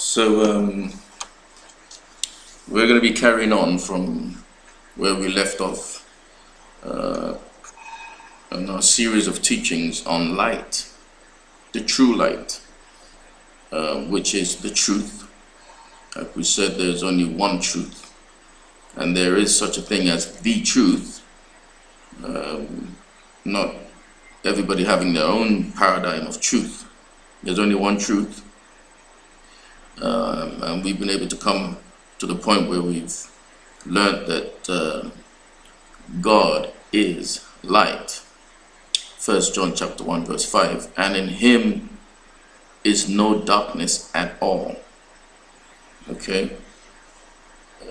So we're going to be carrying on from where we left off in our series of teachings on light, the true light, which is the truth. Like we said, there's only one truth, and there is such a thing as the truth. Not everybody having their own paradigm of truth. There's only one truth, and we've been able to come to the point where we've learned that God is light. 1 John chapter 1 verse 5, and in him is no darkness at all. Okay,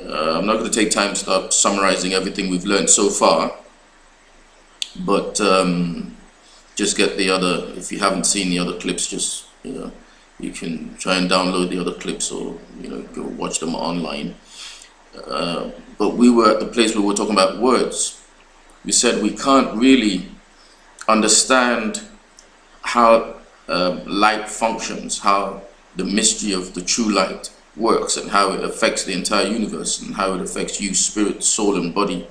I'm not going to take time to start summarizing everything we've learned so far, but just get the other, if you haven't seen the other clips, just you can try and download the other clips, or go watch them online. But we were at the place where we were talking about words. We said we can't really understand how light functions, how the mystery of the true light works, and how it affects the entire universe, and how it affects you, spirit, soul, and body,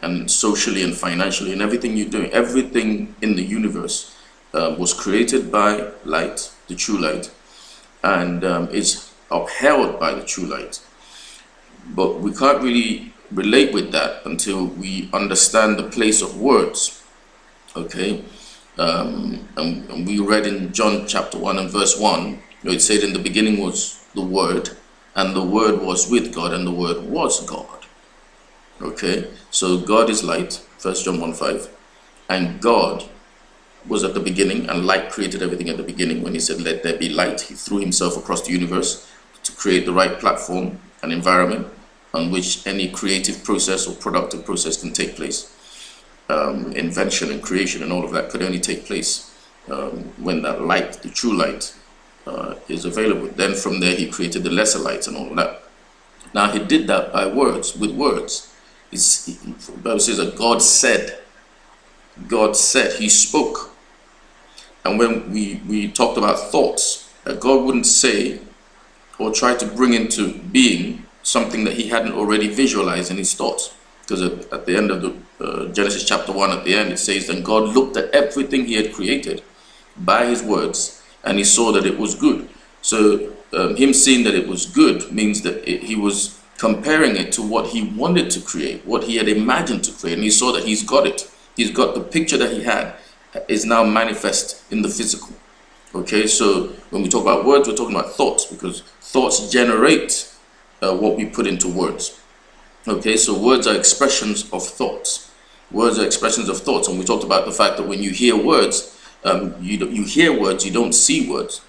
and socially and financially, and everything you're doing. Everything in the universe was created by light, the true light, and is upheld by the true light. But we can't really relate with that until we understand the place of words. Okay, and we read in John chapter 1 and verse 1, where it said, in the beginning was the Word, and the Word was with God, and the Word was God. Okay, so God is light, 1 John 1:5, and God was at the beginning, and light created everything at the beginning. When he said, let there be light, he threw himself across the universe to create the right platform and environment on which any creative process or productive process can take place. Invention and creation and all of that could only take place when that light, the true light, is available. Then from there he created the lesser lights and all of that. Now he did that by words, with words. The Bible says that God said, he spoke. And when we talked about thoughts, that God wouldn't say or try to bring into being something that he hadn't already visualized in his thoughts. Because at the end of the Genesis chapter 1, at the end, it says, then God looked at everything he had created by his words, and he saw that it was good. So him seeing that it was good means that he was comparing it to what he wanted to create, what he had imagined to create, and he saw that he's got it. He's got the picture that he had is now manifest in the physical. Okay, so when we talk about words, we're talking about thoughts, because thoughts generate what we put into words. Okay, so words are expressions of thoughts. Words are expressions of thoughts, and we talked about the fact that when you hear words, you hear words, you don't see words.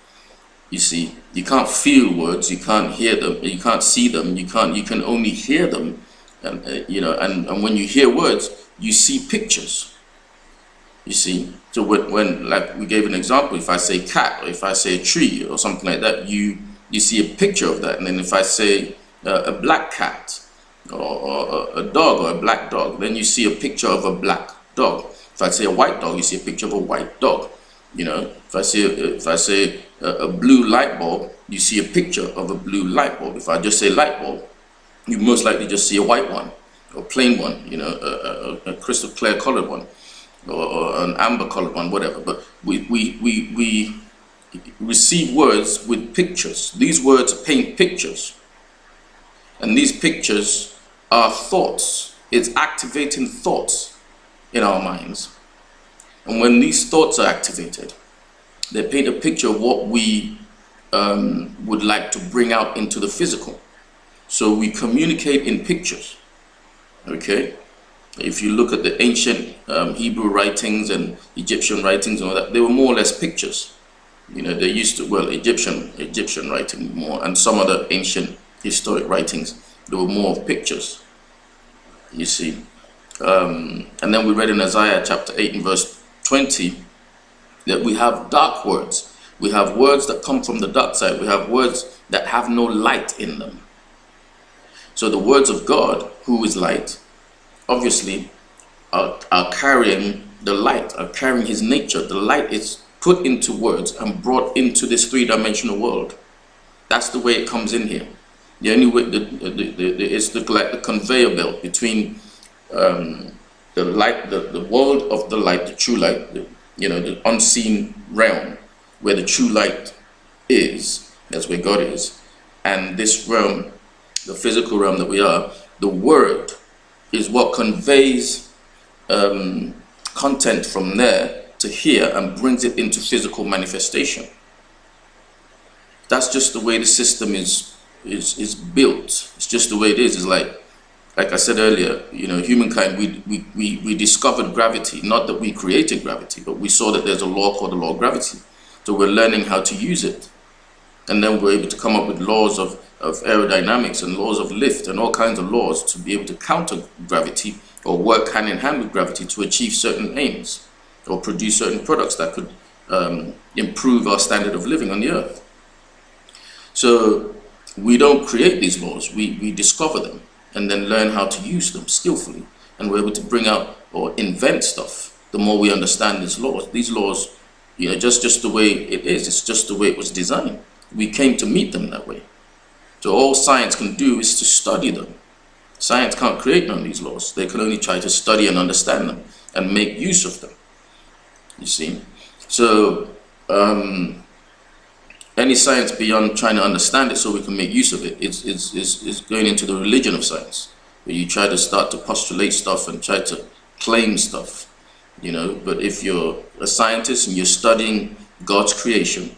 You see, you can't feel words, you can't hear them, you can't see them, you can only hear them, and and when you hear words, you see pictures. You see, so when like we gave an example, if I say cat, or if I say a tree or something like that, you see a picture of that. And then if I say a black cat, or a dog, or a black dog, then you see a picture of a black dog. If I say a white dog, you see a picture of a white dog. If I say a blue light bulb, you see a picture of a blue light bulb. If I just say light bulb, you most likely just see a white one, or plain one, a crystal clear colored one, or an amber colored one, whatever. But we receive words with pictures. These words paint pictures, and these pictures are thoughts. It's activating thoughts in our minds, and when these thoughts are activated, they paint a picture of what we would like to bring out into the physical. So we communicate in pictures. Okay, if you look at the ancient Hebrew writings and Egyptian writings and all that, they were more or less pictures. They used to, well, Egyptian writing more, and some other ancient historic writings, they were more of pictures. You see, and then we read in Isaiah chapter 8 and verse 20 that we have dark words. We have words that come from the dark side. We have words that have no light in them. So the words of God, who is light, obviously are carrying the light, are carrying his nature. The light is put into words and brought into this three-dimensional world. That's the way it comes in here. The only way, it's like the conveyor belt between the light, the world of the light, the true light, the unseen realm, where the true light is, that's where God is, and this realm, the physical realm that we are. The word is what conveys content from there to here and brings it into physical manifestation. That's just the way the system is built. It's just the way it is. It's like I said earlier, humankind, we discovered gravity. Not that we created gravity, but we saw that there's a law called the law of gravity. So we're learning how to use it. And then we're able to come up with laws of aerodynamics and laws of lift and all kinds of laws to be able to counter gravity or work hand in hand with gravity to achieve certain aims or produce certain products that could improve our standard of living on the earth. So we don't create these laws, we discover them and then learn how to use them skillfully, and we're able to bring out or invent stuff the more we understand these laws. These laws, just the way it is, it's just the way it was designed. We came to meet them that way. So all science can do is to study them. Science can't create none of these laws. They can only try to study and understand them and make use of them. You see? So any science beyond trying to understand it so we can make use of it is going into the religion of science, where you try to start to postulate stuff and try to claim stuff, But if you're a scientist and you're studying God's creation,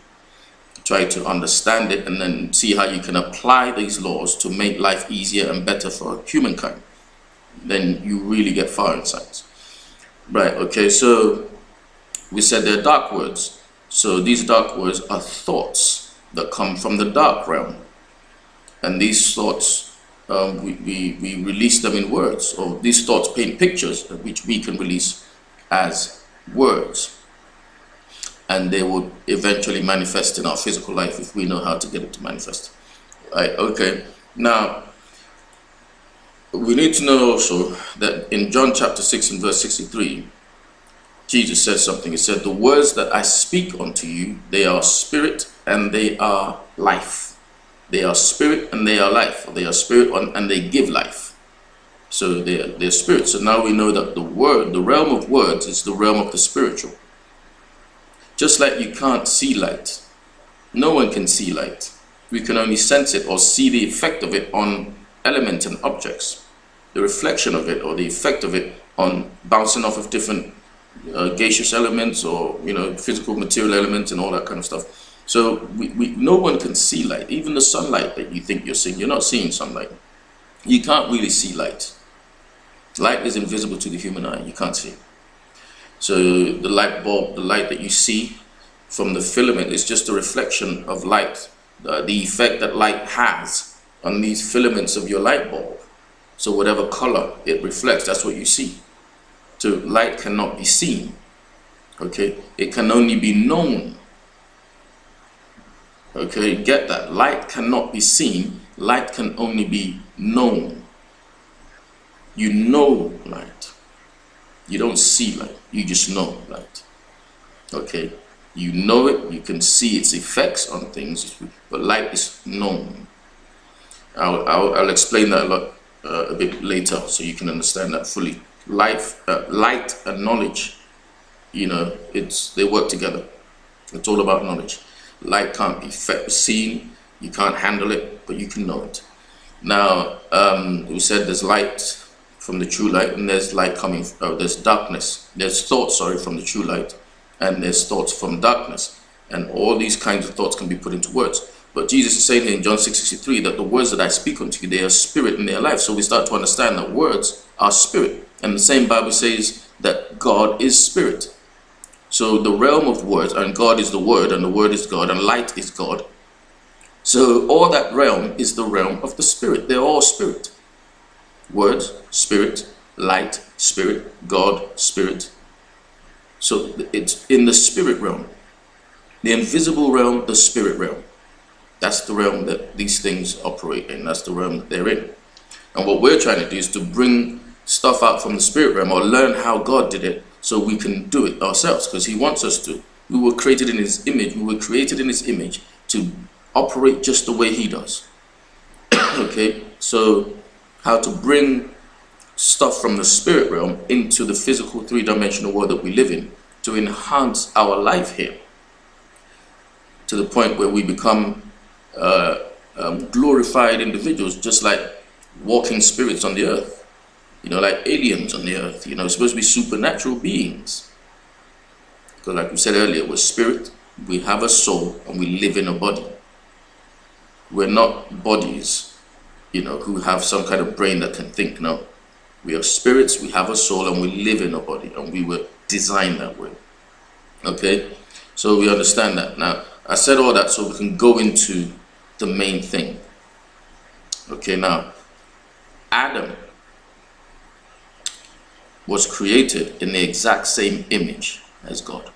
try to understand it and then see how you can apply these laws to make life easier and better for humankind, then you really get far in science. Right, okay, so we said they're dark words. So these dark words are thoughts that come from the dark realm. And these thoughts, we release them in words, or these thoughts paint pictures which we can release as words. And they will eventually manifest in our physical life if we know how to get it to manifest. Right, okay. Now, we need to know also that in John chapter 6 and verse 63, Jesus said something. He said, "The words that I speak unto you, they are spirit and they are life." They are spirit and they are life. They are spirit and they give life. So they're spirit. So now we know that the realm of words is the realm of the spiritual. Just like you can't see light. No one can see light. We can only sense it or see the effect of it on elements and objects. The reflection of it or the effect of it on bouncing off of different gaseous elements or physical material elements and all that kind of stuff. So no one can see light. Even the sunlight that you think you're seeing, you're not seeing sunlight. You can't really see light. Light is invisible to the human eye. You can't see it. So the light bulb, the light that you see from the filament is just a reflection of light, the effect that light has on these filaments of your light bulb. So whatever color it reflects, that's what you see. So light cannot be seen, okay? It can only be known. Okay, get that? Light cannot be seen, light can only be known. You know light. You don't see light, you just know light. Okay, you know it, you can see its effects on things, but light is known. I'll explain that a bit later so you can understand that fully. Light and knowledge, they work together. It's all about knowledge. Light can't be seen, you can't handle it, but you can know it. Now, we said there's light from the true light, and there's light coming. There's darkness. There's thoughts, from the true light, and there's thoughts from darkness, and all these kinds of thoughts can be put into words. But Jesus is saying here in John 6:63 that the words that I speak unto you, they are spirit and they are life. So we start to understand that words are spirit. And the same Bible says that God is spirit. So the realm of words, and God is the word, and the word is God, and light is God. So all that realm is the realm of the spirit. They're all spirit. Words, spirit, light, spirit, God, spirit. So it's in the spirit realm. The invisible realm, the spirit realm. That's the realm that these things operate in. That's the realm that they're in. And what we're trying to do is to bring stuff out from the spirit realm, or learn how God did it so we can do it ourselves, because he wants us to. We were created in his image. We were created in his image to operate just the way he does. Okay, so how to bring stuff from the spirit realm into the physical three-dimensional world that we live in to enhance our life here to the point where we become glorified individuals, just like walking spirits on the earth, you know, like aliens on the earth, you know, supposed to be supernatural beings. Because like we said earlier, we're spirit, we have a soul, and we live in a body. We're not bodies, you know, who have some kind of brain that can think. No, we are spirits, we have a soul, and we live in a body, and we were designed that way. Okay, so we understand that. Now, I said all that so we can go into the main thing. Okay, now, Adam was created in the exact same image as God.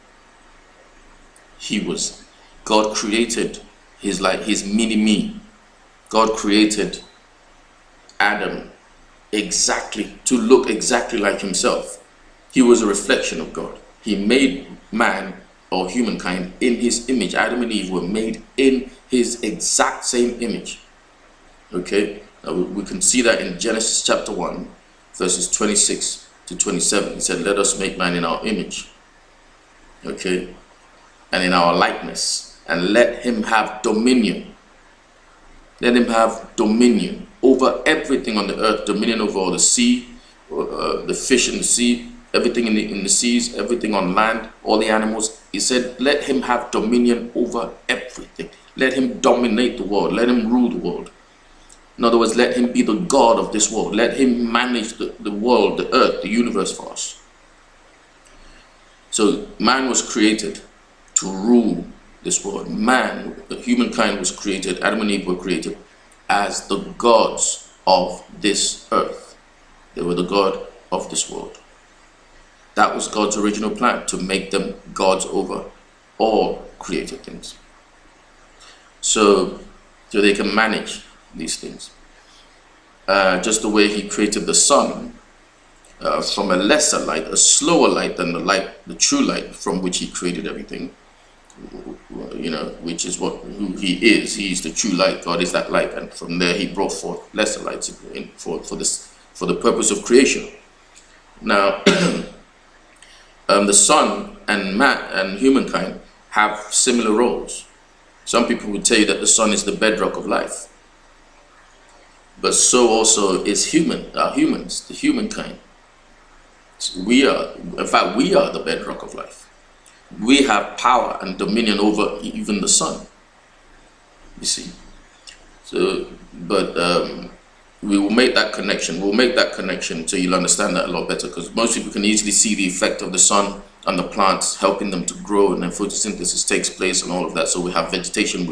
God created his mini-me. God created Adam exactly to look exactly like himself. He was a reflection of God. He made man or humankind in his image. Adam and Eve were made in his exact same image. Okay, now we can see that in Genesis chapter 1 verses 26 to 27. He said, let us make man in our image, okay, and in our likeness, and let him have dominion. Let him have dominion over everything on the earth, dominion over all the sea, the fish in the sea, everything in the seas, everything on land, all the animals. He said, let him have dominion over everything. Let him dominate the world. Let him rule the world. In other words, let him be the God of this world. Let him manage the world, the earth, the universe for us. So man was created to rule this world. Man, the humankind was created, Adam and Eve were created as the gods of this earth. They were the God of this world. That was God's original plan, to make them gods over all created things. So they can manage these things. Just the way he created the sun from a lesser light, a slower light than the true light from which he created everything, you know, which is who he is. He is the true light. God is that light, and from there he brought forth lesser lights for the purpose of creation. Now, the sun and man and humankind have similar roles. Some people would tell you that the sun is the bedrock of life, but so also is humans, the humankind. In fact, we are the bedrock of life. We have power and dominion over even the sun, you see. So, but we will make that connection. We'll make that connection so you'll understand that a lot better, because most people can easily see the effect of the sun on the plants, helping them to grow, and then photosynthesis takes place and all of that. So we have vegetation,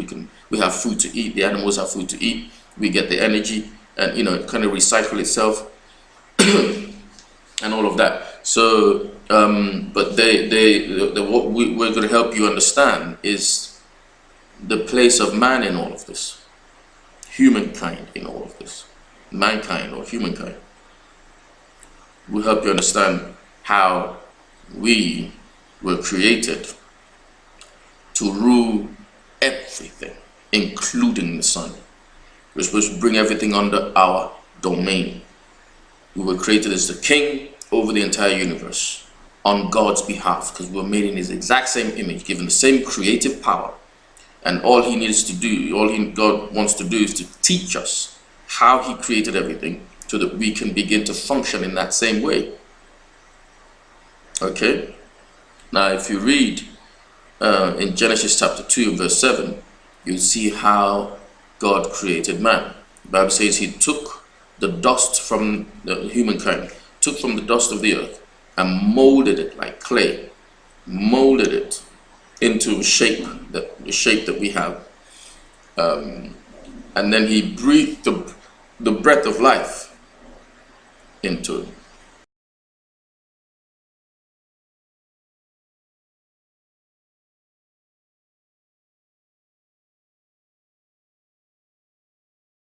we have food to eat, the animals have food to eat, we get the energy, and you know, it kind of recycle itself and all of that. So but what we're going to help you understand is the place of man in all of this, humankind in all of this, mankind or humankind. We'll help you understand how we were created to rule everything, including the sun. We're supposed to bring everything under our domain. We were created as the king over the entire universe on God's behalf, because we were made in his exact same image, given the same creative power. And all he needs to do, God wants to do, is to teach us how he created everything so that we can begin to function in that same way. Okay? Now, if you read in Genesis chapter 2 and verse 7, you'll see how God created man. The Bible says he took the dust from the humankind, took from the dust of the earth and molded it like clay, molded it into a shape, the shape that we have. And then he breathed the breath of life into it.